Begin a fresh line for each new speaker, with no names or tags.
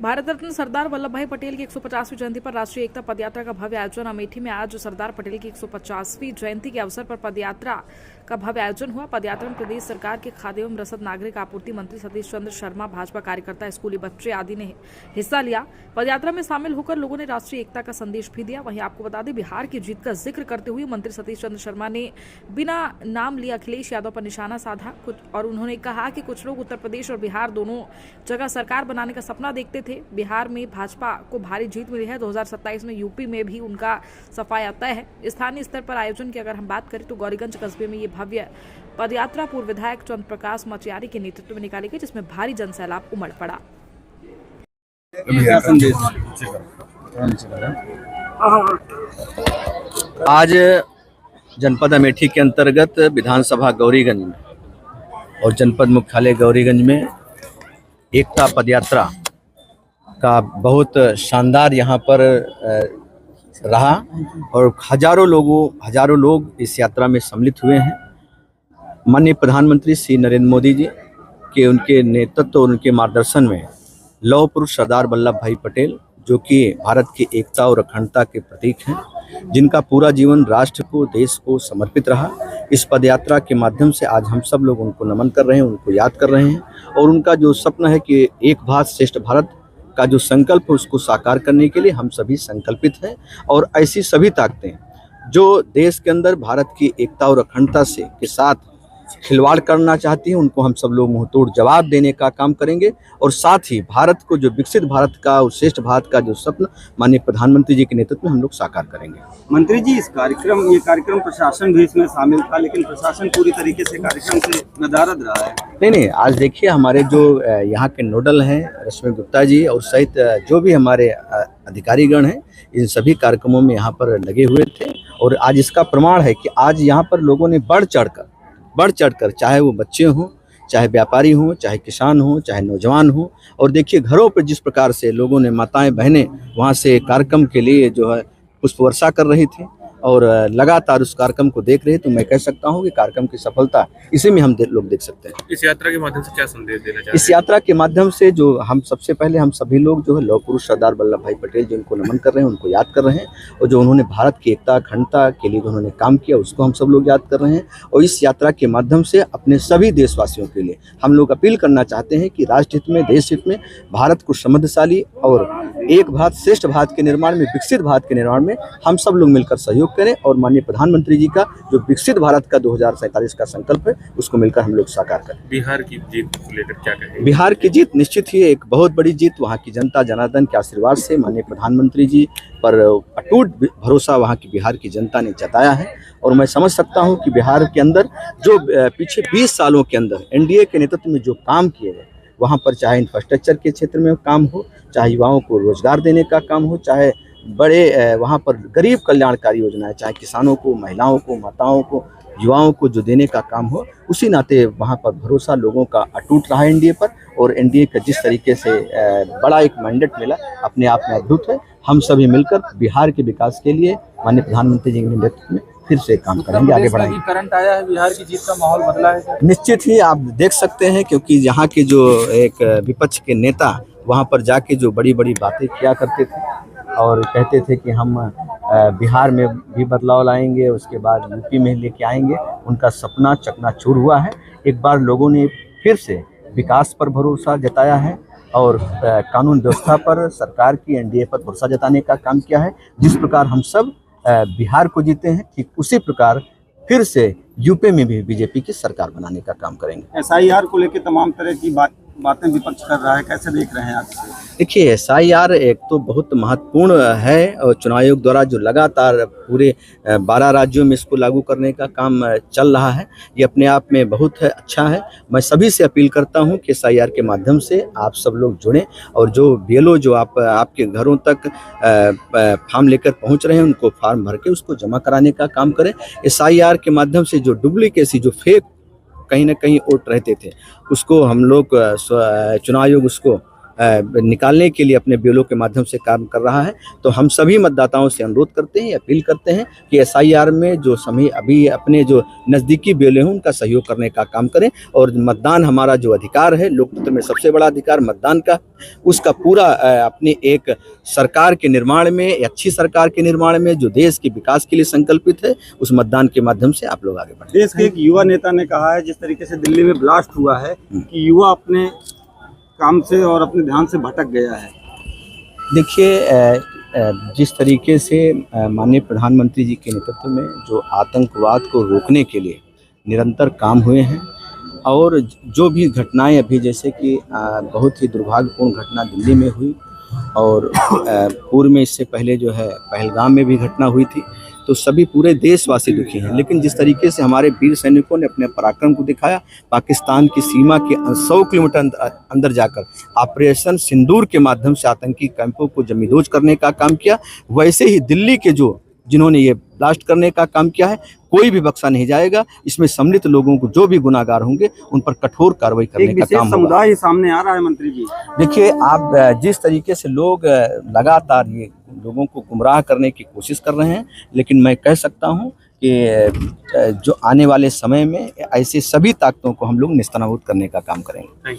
भारत रत्न सरदार वल्लभ भाई पटेल की 150वीं जयंती पर राष्ट्रीय एकता पदयात्रा का भव्य आयोजन अमेठी में आज सरदार पटेल की 150वीं जयंती के अवसर पर पदयात्रा का भव्य आयोजन हुआ। पदयात्रा में प्रदेश सरकार के खाद्य एवं रसद नागरिक आपूर्ति मंत्री सतीश चंद्र शर्मा, भाजपा कार्यकर्ता, स्कूली बच्चे आदि ने हिस्सा लिया। पदयात्रा में शामिल होकर लोगों ने राष्ट्रीय एकता का संदेश भी दिया। वहीं आपको बता दें, बिहार की जीत का जिक्र करते हुए मंत्री सतीश चंद्र शर्मा ने बिना नाम लिए अखिलेश यादव पर निशाना साधा और उन्होंने कहा कि कुछ लोग उत्तर प्रदेश और बिहार दोनों जगह सरकार बनाने का सपना देखते थे। बिहार में भाजपा को भारी जीत मिली है। 2027 में यूपी में भी उनका सफाया तय है। स्थानीय स्तर पर आयोजन की अगर हम बात करें तो गौरीगंज कस्बे में ये भव्य पदयात्रा पूर्व विधायक चंद्र प्रकाश मचियारी के नेतृत्व में निकाली गई, जिसमें भारी जनसैलाब उमड़ पड़ा।
आज जनपद अमेठी के अंतर्गत विधानसभा गौरीगंज में और जनपद मुख्यालय गौरीगंज में एकता पदयात्रा का बहुत शानदार यहाँ पर रहा और हजारों लोग इस यात्रा में सम्मिलित हुए हैं। माननीय प्रधानमंत्री श्री नरेंद्र मोदी जी के उनके नेतृत्व और उनके मार्गदर्शन में लौह पुरुष सरदार वल्लभ भाई पटेल, जो कि भारत की एकता और अखंडता के प्रतीक हैं, जिनका पूरा जीवन राष्ट्र को, देश को समर्पित रहा, इस पदयात्रा के माध्यम से आज हम सब लोग उनको नमन कर रहे हैं, उनको याद कर रहे हैं और उनका जो सपना है कि एक भारत श्रेष्ठ भारत का जो संकल्प है उसको साकार करने के लिए हम सभी संकल्पित हैं। और ऐसी सभी ताकतें जो देश के अंदर भारत की एकता और अखंडता से के साथ खिलवाड़ करना चाहती हैं, उनको हम सब लोग मुंहतोड़ जवाब देने का काम करेंगे और साथ ही भारत को, जो विकसित भारत का और श्रेष्ठ भारत का जो स्वप्न माननीय प्रधानमंत्री जी के नेतृत्व में हम लोग साकार करेंगे।
मंत्री जी, ये कार्यक्रम प्रशासन भी इसमें शामिल था, लेकिन प्रशासन पूरी तरीके से कार्यक्रम से नदारद रहा है।
नहीं, आज देखिए हमारे जो यहाँ के नोडल हैं रश्मि गुप्ता जी और सहित जो भी हमारे अधिकारीगण हैं, इन सभी कार्यक्रमों में यहाँ पर लगे हुए थे और आज इसका प्रमाण है कि आज यहाँ पर लोगों ने बढ़ चढ़कर, चाहे वो बच्चे हों, चाहे व्यापारी हों, चाहे किसान हों, चाहे नौजवान हों, और देखिए घरों पर जिस प्रकार से लोगों ने, माताएं बहनें वहाँ से कार्यक्रम के लिए जो है पुष्प वर्षा कर रही थी और लगातार उस कार्यक्रम को देख रहे, तो मैं कह सकता हूं कि कार्यक्रम की सफलता इसी में हम लोग देख सकते हैं।
इस यात्रा के माध्यम से क्या संदेश देना चाहते हैं?
इस यात्रा के माध्यम से जो हम सबसे पहले हम सभी लोग जो है लौह पुरुष सरदार वल्लभ भाई पटेल जिनको नमन कर रहे हैं, उनको याद कर रहे हैं और जो उन्होंने भारत की एकता अखंडता के लिए जो उन्होंने काम किया उसको हम सब लोग याद कर रहे हैं। और इस यात्रा के माध्यम से अपने सभी देशवासियों के लिए हम लोग अपील करना चाहते हैं कि राष्ट्र हित में, देश हित में, भारत को समृद्धशाली और एक भारत श्रेष्ठ भारत के निर्माण में, विकसित भारत के निर्माण में हम सब लोग मिलकर सहयोग करें और माननीय प्रधानमंत्री जी का जो विकसित भारत का 2047 का संकल्प है उसको मिलकर हम लोग साकार करें।
बिहार की जीत को लेकर क्या कहेंगे?
बिहार की जीत निश्चित ही एक बहुत बड़ी जीत, वहाँ की जनता जनार्दन के आशीर्वाद से माननीय प्रधानमंत्री जी पर अटूट भरोसा वहाँ की बिहार की जनता ने जताया है और मैं समझ सकता हूँ कि बिहार के अंदर जो पिछले 20 सालों के अंदर एनडीए के नेतृत्व में जो काम किए गए, वहाँ पर चाहे इंफ्रास्ट्रक्चर के क्षेत्र में काम हो, चाहे युवाओं को रोजगार देने का काम हो, चाहे बड़े वहाँ पर गरीब कल्याणकारी योजनाएं, चाहे किसानों को, महिलाओं को, माताओं को, युवाओं को जो देने का काम हो, उसी नाते वहाँ पर भरोसा लोगों का अटूट रहा एनडीए पर। और एनडीए का जिस तरीके से बड़ा एक मैंडेट मिला, अपने आप में अद्भुत है। हम सभी मिलकर बिहार के विकास के लिए माननीय प्रधानमंत्री जी के नेतृत्व में फिर से काम करेंगे, आगे बढ़ाएंगे।
करंट आया है, बिहार की जीत का माहौल बदला है।
निश्चित ही आप देख सकते हैं, क्योंकि यहाँ के जो एक विपक्ष के नेता वहाँ पर जाके जो बड़ी बड़ी बातें किया करते थे और कहते थे कि हम बिहार में भी बदलाव लाएंगे, उसके बाद यूपी में लेके आएंगे, उनका सपना चकनाचूर हुआ है। एक बार लोगों ने फिर से विकास पर भरोसा जताया है और कानून व्यवस्था पर, सरकार की, एनडीए पर भरोसा जताने का काम किया है। जिस प्रकार हम सब बिहार को जीते हैं, ठीक उसी प्रकार फिर से यूपी में भी बीजेपी की सरकार बनाने का काम करेंगे।
एसआईआर को लेकर तमाम तरह की बातें विपक्ष कर रहा है, कैसे देख रहे हैं आप इसे?
देखिए, एसआईआर एक तो बहुत महत्वपूर्ण है और चुनाव आयोग द्वारा जो लगातार पूरे 12 राज्यों में इसको लागू करने का काम चल रहा है, ये अपने आप में बहुत अच्छा है। मैं सभी से अपील करता हूं कि एसआईआर के माध्यम से आप सब लोग जुड़ें और जो बीएलओ जो आपके घरों तक फॉर्म लेकर पहुंच रहे हैं, उनको फॉर्म भर के उसको जमा कराने का काम करें। एसआईआर के माध्यम से जो डुप्लीकेसी, जो फेक कहीं ना कहीं वोट रहते थे, उसको हम लोग चुनाव आयोग उसको निकालने के लिए अपने ब्यूरो के माध्यम से काम कर रहा है। तो हम सभी मतदाताओं से अनुरोध करते हैं, अपील करते हैं कि SIR में जो समय अभी अपने जो नज़दीकी ब्यूरो हैं उनका सहयोग करने का काम करें और मतदान हमारा जो अधिकार है, लोकतंत्र में सबसे बड़ा अधिकार मतदान का, उसका पूरा अपनी एक सरकार के निर्माण में, अच्छी सरकार के निर्माण में जो देश के विकास के लिए संकल्पित है, उस मतदान के माध्यम से आप लोग आगे बढ़ें।
देश के एक युवा नेता ने कहा है, जिस तरीके से दिल्ली में ब्लास्ट हुआ है, कि युवा अपने काम से और अपने ध्यान से भटक गया है।
देखिए, जिस तरीके से माननीय प्रधानमंत्री जी के नेतृत्व में जो आतंकवाद को रोकने के लिए निरंतर काम हुए हैं और जो भी घटनाएं अभी जैसे कि बहुत ही दुर्भाग्यपूर्ण घटना दिल्ली में हुई और पूर्व में इससे पहले जो है पहलगाम में भी घटना हुई थी, तो सभी पूरे देशवासी दुखी हैं। लेकिन जिस तरीके से हमारे वीर सैनिकों ने अपने पराक्रम को दिखाया, पाकिस्तान की सीमा के 100 किलोमीटर अंदर जाकर ऑपरेशन सिंदूर के माध्यम से आतंकी कैंपों को जमींदोज करने का काम किया, वैसे ही दिल्ली के जिन्होंने ये ब्लास्ट करने का काम किया है, कोई भी बख्शा नहीं जाएगा। इसमें सम्मिलित लोगों को जो भी गुनाहगार होंगे उन पर कठोर कार्रवाई करने का काम होगा।
समुदाय सामने आ रहा है मंत्री जी।
देखिए, आप जिस तरीके से लोग लगातार ये लोगों को गुमराह करने की कोशिश कर रहे हैं, लेकिन मैं कह सकता हूं कि जो आने वाले समय में ऐसे सभी ताकतों को हम लोग नेस्तनाबूद करने का काम करेंगे।